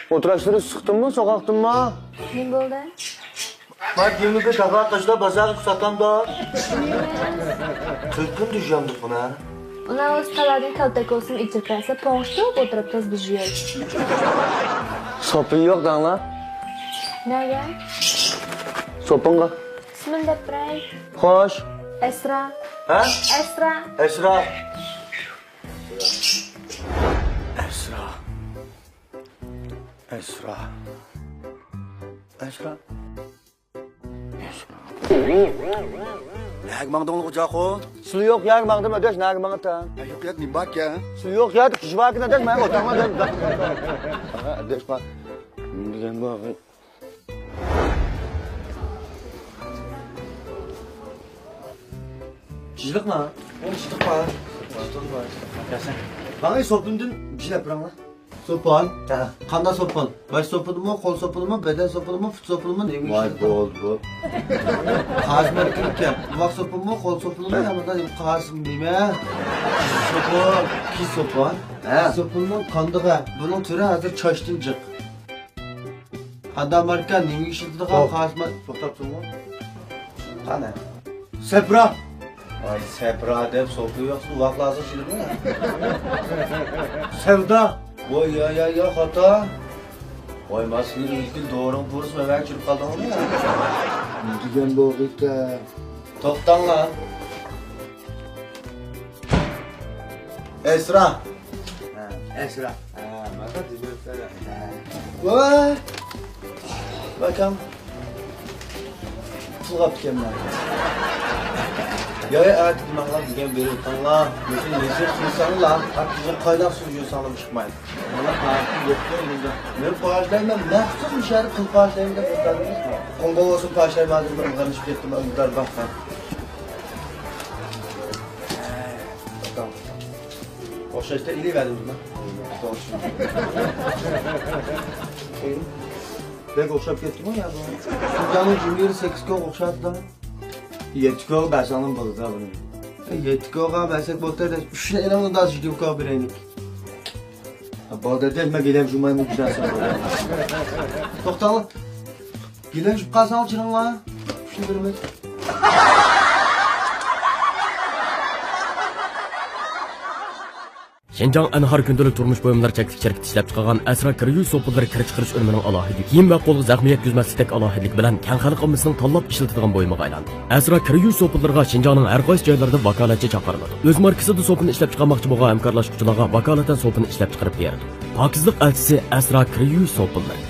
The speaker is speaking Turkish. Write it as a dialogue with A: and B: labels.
A: Oturuşları sıktın mı, sokaktın mı?
B: Ne bo'ldi?
A: Bak yeminlikle takar taşla bazar satan da. Kırkın düşeceğim buna.
B: Ular o'z talabini kaltakosini ichirkasi po'ng'ishda o'tiribmiz biz yo'l.
A: Sopun yok lan la.
B: Nega?
A: Sopun
B: Ismini deb turay.
A: Hoş.
B: Esra.
A: Ha?
B: Esra.
A: Esra. Esra. Esra. Esra.
C: Nag mang dong ko jako.
A: Su yok ya, mağdur ödeş, ne mağdur ta.
C: Yok ya ni bak ya.
A: Su yok ya, kişi var ki ne demek, oturma demek. Ödeş bak. Diyen bu abi. Çiçlik mi? Oğlum çiçlik var. Çiçlik var. Gelsen. Bana sopundun bir şey yapıram lan.
D: Sopan.
A: Ha.
D: Kanda sopan. Baş sopunu mu, kol sopunu mu, beden sopunu mu, fıt sopunu mu, neymiş?
A: Vay bol bu.
D: Kazma dikilken. Uvak sopunu mu, kol sopunu mu, yamadan kazım diyeyim ya. Sopan, ki sopan.
A: He.
D: Sopunun kandığı. Bunun türü hazır çaştıncık. Adam varken neymiş işitdi kal kazma.
A: Toktapsın mı?
D: Kana. Sepra. Ay sepra dep sopu yoksa uvak lazım şimdi mi? Sevda. Vay ya hata. Vay masini ilgili doğru burası ve ben çırp kaldım mı ya?
A: Diyen bu gitti.
D: Toktan lan. Esra.
A: Ha. Esra.
D: Ha, maka dibetler. Vay. Bakalım. Tulgap kemler. Ya evet dinle diyen biri tanla. Bütün lezzet susan lan. Akıcı kaynak suyu sanım çıkmayın. Bana parti yoktu elinde. Ben bağışlayayım ben mahsus müşahede kıl bağışlayayım da kurtardınız mı? Kongo olsun bağışlayayım hazır ben karışıp ettim öldüler bak ben. Bakalım. Boş işte ili verdim buna. Ben okşap gettim o ya bu. Sultanın cümleleri 8 kök okşadı da. 7 kök bəsanın balı da bunu. 7 kök bəsək botar da 3 ilə elə onu da azı gibi kök bireynik. Balda delme gelem cumayı mı güzel sana. Doktalı. Gelem şu kazan çıran var. Şunu vermek.
E: Şinjan Anhar gündəlik turmuş buyumlar çəklik şirkəti işləb çıxarğan Əsra Kiryuy sopulları kirib çıxırış ölümünün alohidi kiyim və qol zəxmiyyət yüzməslikdək alohidlik bilan kən xalq ommasının tanlab işlətdiğən buyumağa aylandı. Əsra Kiryuy sopullarına Şinjanın hər qaysı joylarında vakalatçı çağırıldı. Öz markasında sopunu işləb çıxarmaqçı bolğan həmkarlaşqıçılarga vakalatan sopunu işləb çıxarıb berdi. Pakizlik elçisi Əsra Kiryuy sopulları